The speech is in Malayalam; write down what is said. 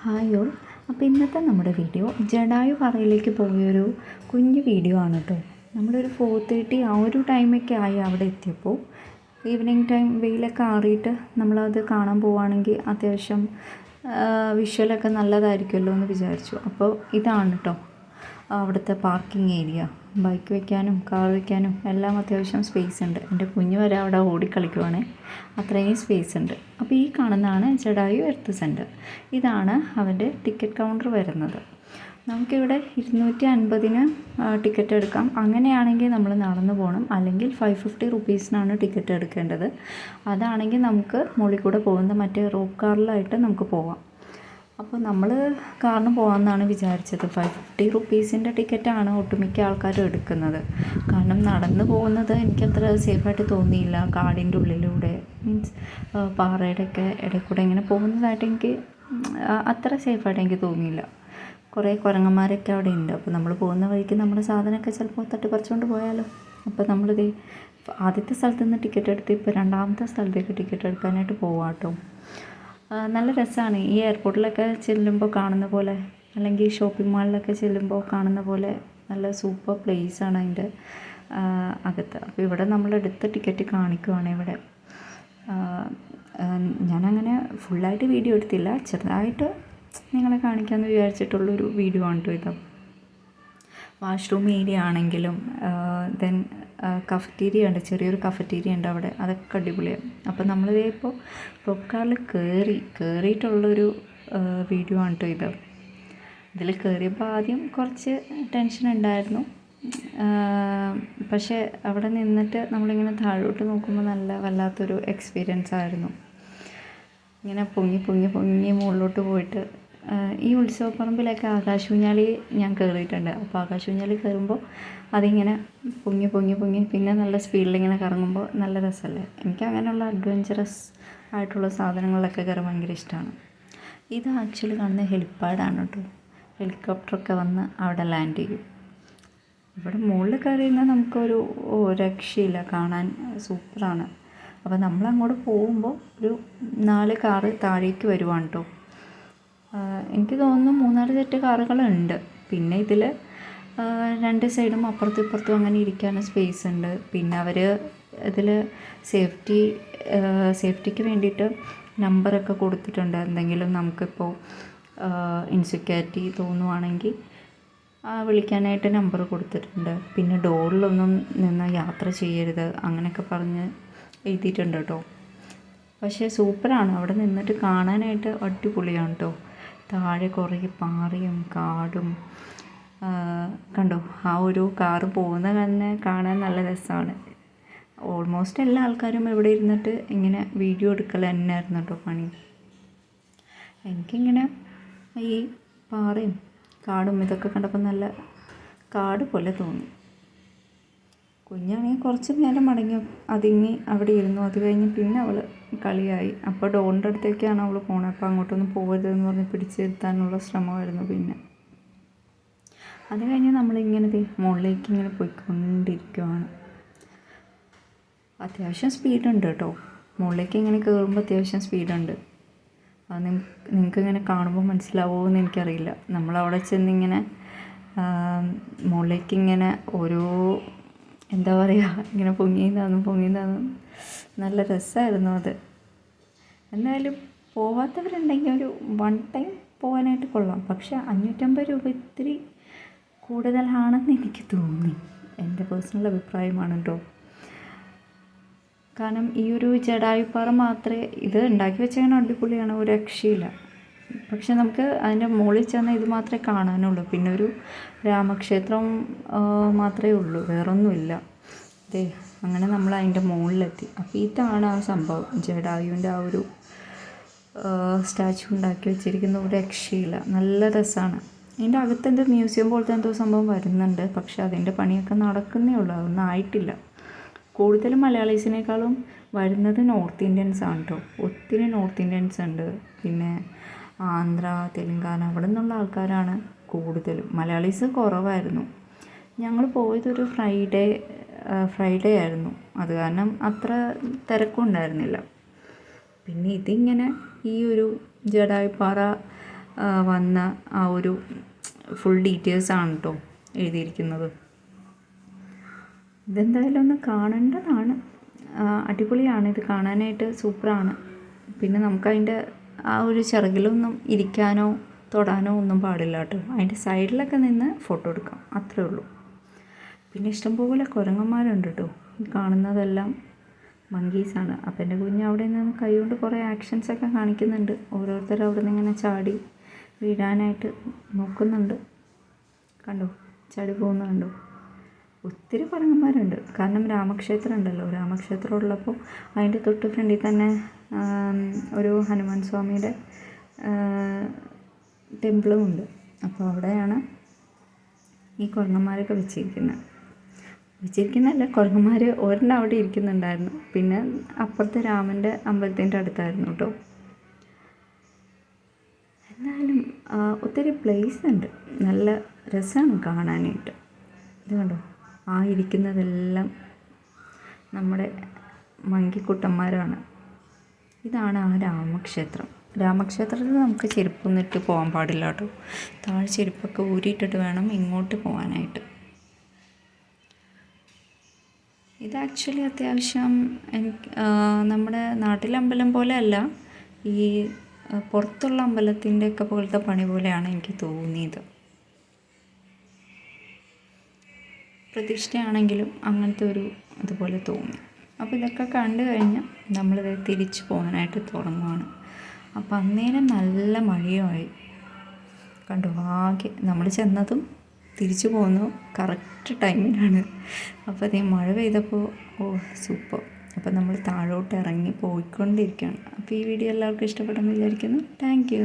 Hi all. അപ്പോൾ ഇന്നത്തെ നമ്മുടെ വീഡിയോ ജടായു പാറയിലേക്ക് പോയൊരു കുഞ്ഞു വീഡിയോ ആണ് കേട്ടോ. നമ്മളൊരു 4:30 ആ ഒരു ടൈമൊക്കെ ആയി അവിടെ എത്തിയപ്പോൾ. ഈവനിങ് ടൈം വെയിലൊക്കെ ആറിയിട്ട് നമ്മളത് കാണാൻ പോവുകയാണെങ്കിൽ അത്യാവശ്യം വിഷ്വലൊക്കെ നല്ലതായിരിക്കുമല്ലോ എന്ന് വിചാരിച്ചു. അപ്പോൾ ഇതാണ് കേട്ടോ അവിടുത്തെ പാർക്കിംഗ് ഏരിയ. ബൈക്ക് വെക്കാനും കാർ വെക്കാനും എല്ലാം അത്യാവശ്യം സ്പേസ് ഉണ്ട്. എൻ്റെ കുഞ്ഞ് വരെ അവിടെ ഓടിക്കളിക്കുവാണേ, അത്രയും സ്പേസ് ഉണ്ട്. അപ്പോൾ ഈ കാണുന്നതാണ് ജടായു എർത്ത് സെൻറ്റർ. ഇതാണ് അവൻ്റെ ടിക്കറ്റ് കൗണ്ടർ വരുന്നത്. നമുക്കിവിടെ 250 ടിക്കറ്റ് എടുക്കാം. അങ്ങനെയാണെങ്കിൽ നമ്മൾ നടന്നു പോകണം, അല്ലെങ്കിൽ 550 റുപ്പീസിനാണ് ടിക്കറ്റ് എടുക്കേണ്ടത്. അതാണെങ്കിൽ നമുക്ക് മുകളിൽ കൂടെ പോകുന്ന മറ്റേ റോപ്പ് കാറിലായിട്ട് നമുക്ക് പോവാം. അപ്പോൾ നമ്മൾ കാറിന് പോകാമെന്നാണ് വിചാരിച്ചത്. 550 റുപ്പീസിൻ്റെ ടിക്കറ്റാണ് ഒട്ടുമിക്ക ആൾക്കാരും എടുക്കുന്നത്. കാരണം നടന്നു പോകുന്നത് എനിക്കത്ര സേഫായിട്ട് തോന്നിയില്ല. കാടിൻ്റെ ഉള്ളിലൂടെ മീൻസ് പാറയുടെയൊക്കെ ഇടയിൽ കൂടെ ഇങ്ങനെ പോകുന്നതായിട്ട് എനിക്ക് അത്ര സേഫായിട്ട് എനിക്ക് തോന്നിയില്ല. കുറേ കുരങ്ങന്മാരൊക്കെ അവിടെ ഉണ്ട്. അപ്പോൾ നമ്മൾ പോകുന്ന വഴിക്ക് നമ്മുടെ സാധനമൊക്കെ ചിലപ്പോൾ തട്ടിപ്പറിച്ചുകൊണ്ട് പോയാലോ. അപ്പോൾ നമ്മളിത് ആദ്യത്തെ സ്ഥലത്ത് നിന്ന് ടിക്കറ്റ് എടുത്ത് ഇപ്പോൾ രണ്ടാമത്തെ സ്ഥലത്തേക്ക് ടിക്കറ്റ് എടുക്കാനായിട്ട് പോവാം കേട്ടോ. നല്ല രസമാണ്. ഈ എയർപോർട്ടിലൊക്കെ ചെല്ലുമ്പോൾ കാണുന്ന പോലെ, അല്ലെങ്കിൽ ഷോപ്പിംഗ് മാളിലൊക്കെ ചെല്ലുമ്പോൾ കാണുന്ന പോലെ നല്ല സൂപ്പർ പ്ലേസാണ് അതിൻ്റെ അകത്ത്. അപ്പോൾ ഇവിടെ നമ്മളെടുത്ത ടിക്കറ്റ് കാണിക്കുവാണ് ഇവിടെ. ഞാനങ്ങനെ ഫുള്ളായിട്ട് വീഡിയോ എടുത്തില്ല, ചെറുതായിട്ട് നിങ്ങളെ കാണിക്കാമെന്ന് വിചാരിച്ചിട്ടുള്ളൊരു വീഡിയോ ആണ് കേട്ടോ ഇത്. വാഷ്റൂം ഏരിയ ആണെങ്കിലും ദെൻ കഫറ്റീരിയ ഉണ്ട്, ചെറിയൊരു കഫറ്റീരിയ ഉണ്ട് അവിടെ, അതൊക്കെ അടിപൊളിയാണ്. അപ്പോൾ നമ്മളിതേ ഇപ്പോൾ റോപ്പ് കാറിൽ കയറിയിട്ടുള്ളൊരു വീഡിയോ ആണ് കേട്ടോ ഇത്. ഇതിൽ കയറിയപ്പോൾ ആദ്യം കുറച്ച് ടെൻഷൻ ഉണ്ടായിരുന്നു. പക്ഷേ അവിടെ നിന്നിട്ട് നമ്മളിങ്ങനെ താഴോട്ട് നോക്കുമ്പോൾ നല്ല വല്ലാത്തൊരു എക്സ്പീരിയൻസ് ആയിരുന്നു. ഇങ്ങനെ പൊങ്ങി മുകളിലോട്ട് പോയിട്ട് ഈ ഉത്സവപ്പറമ്പിലൊക്കെ ആകാശൂഞ്ഞാലി ഞാൻ കയറിയിട്ടുണ്ട്. അപ്പോൾ ആകാശൂഞ്ഞാലി കയറുമ്പോൾ അതിങ്ങനെ പൊങ്ങി പിന്നെ നല്ല സ്പീഡിലിങ്ങനെ കറങ്ങുമ്പോൾ നല്ല രസമല്ലേ. എനിക്ക് അങ്ങനെയുള്ള അഡ്വഞ്ചറസ് ആയിട്ടുള്ള സാധനങ്ങളിലൊക്കെ കയറാൻ ഭയങ്കര ഇഷ്ടമാണ്. ഇത് ആക്ച്വലി കാണുന്ന ഹെലിപ്പാഡാണ് കേട്ടോ. ഹെലികോപ്റ്ററൊക്കെ വന്ന് അവിടെ ലാൻഡ് ചെയ്യും. ഇവിടെ മുകളിൽ കയറിയിരുന്നാൽ നമുക്കൊരു രക്ഷയില്ല, കാണാൻ സൂപ്പറാണ്. അപ്പോൾ നമ്മളങ്ങോട്ട് പോകുമ്പോൾ ഒരു 4 കാറ് താഴേക്ക് വരുവാണ് കേട്ടോ. എനിക്ക് തോന്നുന്നു 3-4 സെറ്റ് കാറുകളുണ്ട്. പിന്നെ ഇതിൽ 2 സൈഡും അപ്പുറത്തും ഇപ്പുറത്തും അങ്ങനെ ഇരിക്കാൻ സ്പേസ് ഉണ്ട്. പിന്നെ അവർ ഇതിൽ സേഫ്റ്റിക്ക് വേണ്ടിയിട്ട് നമ്പറൊക്കെ കൊടുത്തിട്ടുണ്ട്. എന്തെങ്കിലും നമുക്കിപ്പോൾ ഇൻസെക്യൂരിറ്റി തോന്നുവാണെങ്കിൽ വിളിക്കാനായിട്ട് നമ്പർ കൊടുത്തിട്ടുണ്ട്. പിന്നെ ഡോറിലൊന്നും നിന്ന് യാത്ര ചെയ്യരുത് അങ്ങനെയൊക്കെ പറഞ്ഞ് എഴുതിയിട്ടുണ്ട് കേട്ടോ. പക്ഷേ സൂപ്പറാണ്, അവിടെ നിന്നിട്ട് കാണാനായിട്ട് അടിപൊളിയാണ് കേട്ടോ. താഴെ കുറേ പാറയും കാടും കണ്ടോ. ആ ഒരു കാറ് പോകുന്ന തന്നെ കാണാൻ നല്ല രസമാണ്. ഓൾമോസ്റ്റ് എല്ലാ ആൾക്കാരും ഇവിടെ ഇരുന്നിട്ട് ഇങ്ങനെ വീഡിയോ എടുക്കൽ തന്നെയായിരുന്നു കേട്ടോ പണി. എനിക്കിങ്ങനെ ഈ പാറയും കാടും ഇതൊക്കെ കണ്ടപ്പോൾ നല്ല കാട് പോലെ തോന്നി. കുഞ്ഞാണെങ്കിൽ കുറച്ച് നേരം അതിങ്ങി അവിടെ ഇരുന്നു. അത് കഴിഞ്ഞ് പിന്നെ അവൾ കളിയായി. അപ്പോൾ ഡോറിൻ്റെ അടുത്തേക്കാണ് അവൾ പോണത്. അപ്പോൾ അങ്ങോട്ടൊന്നും പോകരുതെന്ന് പറഞ്ഞ് പിടിച്ചിരുത്താനുള്ള ശ്രമമായിരുന്നു. പിന്നെ അത് കഴിഞ്ഞ് നമ്മളിങ്ങനെ മുകളിലേക്ക് ഇങ്ങനെ പോയിക്കൊണ്ടിരിക്കുവാണ്. അത്യാവശ്യം സ്പീഡുണ്ട് കേട്ടോ. മുകളിലേക്ക് ഇങ്ങനെ കയറുമ്പോൾ അത്യാവശ്യം സ്പീഡുണ്ട്. അത് നിങ്ങൾക്ക് ഇങ്ങനെ കാണുമ്പോൾ മനസ്സിലാവുമോ എന്ന് എനിക്കറിയില്ല. നമ്മളവിടെ ചെന്നിങ്ങനെ മുകളിലേക്ക് ഇങ്ങനെ ഓരോ എന്താ പറയുക ഇങ്ങനെ പൊങ്ങിയതാന്നും നല്ല രസമായിരുന്നു അത്. എന്തായാലും പോവാത്തവരുണ്ടെങ്കിൽ ഒരു 1 ടൈം പോകാനായിട്ട് കൊള്ളാം. പക്ഷേ 550 രൂപ ഇത്തിരി കൂടുതലാണെന്ന് എനിക്ക് തോന്നി. എൻ്റെ പേഴ്സണൽ അഭിപ്രായമാണ് കേട്ടോ. കാരണം ഈ ഒരു ജടായുപ്പാറ മാത്രമേ ഇത് ഉണ്ടാക്കി വെച്ചാൽ അടിപൊളിയാണ്, ഒരു രക്ഷയില്ല. പക്ഷെ നമുക്ക് അതിൻ്റെ മുകളിൽ ചെന്നാൽ ഇത് മാത്രമേ കാണാനുള്ളൂ. പിന്നെ ഒരു രാമക്ഷേത്രം മാത്രമേ ഉള്ളൂ, വേറൊന്നുമില്ല. അതെ, അങ്ങനെ നമ്മൾ അതിൻ്റെ മുകളിലെത്തി. അപ്പോൾ ഇതാണ് ആ സംഭവം. ജടായുവിൻ്റെ ആ ഒരു സ്റ്റാച്ചു ഉണ്ടാക്കി വെച്ചിരിക്കുന്ന ഒരു രക്ഷയില്ല, നല്ല രസമാണ്. ഇതിൻ്റെ അകത്ത് എന്തോ മ്യൂസിയം പോലത്തെ എന്തോ സംഭവം വരുന്നുണ്ട്. പക്ഷെ അതിൻ്റെ പണിയൊക്കെ നടക്കുന്നേ ഉള്ളൂ, അതൊന്നും ആയിട്ടില്ല. കൂടുതലും മലയാളീസിനേക്കാളും വരുന്നത് നോർത്ത് ഇന്ത്യൻസ് ആണ് കേട്ടോ. ഒത്തിരി നോർത്ത് ഇന്ത്യൻസ് ഉണ്ട്. പിന്നെ ആന്ധ്ര, തെലുങ്കാന അവിടെ നിന്നുള്ള ആൾക്കാരാണ് കൂടുതലും. മലയാളീസ് കുറവായിരുന്നു. ഞങ്ങൾ പോയതൊരു ഫ്രൈഡേ ആയിരുന്നു. അത് കാരണം അത്ര തിരക്കും ഉണ്ടായിരുന്നില്ല. പിന്നെ ഇതിങ്ങനെ ഈ ഒരു ജടായുപ്പാറ വന്ന ആ ഒരു ഫുൾ ഡീറ്റെയിൽസാണ് കേട്ടോ എഴുതിയിരിക്കുന്നത്. ഇതെന്തായാലും ഒന്ന് കാണേണ്ടതാണ്. അടിപൊളിയാണ്, ഇത് കാണാനായിട്ട് സൂപ്പറാണ്. പിന്നെ നമുക്കതിൻ്റെ ആ ഒരു ചിറകിലൊന്നും ഇരിക്കാനോ തൊടാനോ ഒന്നും പാടില്ല കേട്ടോ. അതിൻ്റെ സൈഡിലൊക്കെ നിന്ന് ഫോട്ടോ എടുക്കാം, അത്രേ ഉള്ളൂ. പിന്നെ ഇഷ്ടംപോലെ കുരങ്ങന്മാരുണ്ട് കേട്ടോ. ഈ കാണുന്നതെല്ലാം മങ്കീസാണ്. അപ്പം എൻ്റെ കുഞ്ഞ് അവിടെ നിന്ന് കൈകൊണ്ട് കുറേ ആക്ഷൻസൊക്കെ കാണിക്കുന്നുണ്ട്. ഓരോരുത്തർ അവിടെ നിന്ന് ഇങ്ങനെ ചാടി വീഴാനായിട്ട് നോക്കുന്നുണ്ട്. കണ്ടോ, ചാടി പോകുന്നത് കണ്ടോ. ഒത്തിരി കുരങ്ങന്മാരുണ്ട്. കാരണം രാമക്ഷേത്രം ഉണ്ടല്ലോ, രാമക്ഷേത്രം ഉള്ളപ്പോൾ അതിൻ്റെ തൊട്ട് ഫ്രണ്ടിൽ തന്നെ ഒരു ഹനുമാൻ സ്വാമിയുടെ ടെമ്പിളും ഉണ്ട്. അപ്പോൾ അവിടെയാണ് ഈ കുരങ്ങന്മാരൊക്കെ വെച്ചിരിക്കുന്നതല്ല, കുരങ്ങന്മാർ ഒരെണ്ണം അവിടെ ഇരിക്കുന്നുണ്ടായിരുന്നു. പിന്നെ അപ്പുറത്തെ രാമൻ്റെ അമ്പലത്തിൻ്റെ അടുത്തായിരുന്നു കേട്ടോ. എന്നാലും ഒത്തിരി പ്ലേസ് ഉണ്ട്, നല്ല രസമാണ് കാണാനായിട്ട്. ഇത് കണ്ടോ, ആ ഇരിക്കുന്നതെല്ലാം നമ്മുടെ മങ്കിക്കുട്ടന്മാരാണ്. ഇതാണ് ആ രാമക്ഷേത്രം. രാമക്ഷേത്രത്തിൽ നമുക്ക് ചെരുപ്പൊന്നും ഇട്ട് പോകാൻ പാടില്ല കേട്ടോ. താഴെ ചെരുപ്പൊക്കെ ഊരിയിട്ടിട്ട് വേണം ഇങ്ങോട്ട് പോകാനായിട്ട്. ഇത് ആക്ച്വലി അത്യാവശ്യം നമ്മുടെ നാട്ടിലെ അമ്പലം പോലെ അല്ല, ഈ പുറത്തുള്ള അമ്പലത്തിൻ്റെയൊക്കെ പോലത്തെ പണി പോലെയാണ് എനിക്ക് തോന്നിയത്. പ്രതിഷ്ഠയാണെങ്കിലും അങ്ങനത്തെ ഒരു അതുപോലെ തോന്നി. അപ്പോൾ ഇതൊക്കെ കണ്ടു കഴിഞ്ഞാൽ നമ്മളിത് തിരിച്ചു പോകാനായിട്ട് തുടങ്ങുകയാണ്. അപ്പം അന്നേരം നല്ല മഴയുമായി. കണ്ടു, ആകെ നമ്മൾ ചെന്നതും തിരിച്ചു പോകുന്നു കറക്റ്റ് ടൈമിനാണ്. അപ്പോൾ അതേ മഴ പെയ്തപ്പോൾ സൂപ്പർ. അപ്പോൾ നമ്മൾ താഴോട്ട് ഇറങ്ങി പോയിക്കൊണ്ടിരിക്കുകയാണ്. അപ്പോൾ ഈ വീഡിയോ എല്ലാവർക്കും ഇഷ്ടപ്പെട്ടെന്ന് വിചാരിക്കുന്നു. Thank you.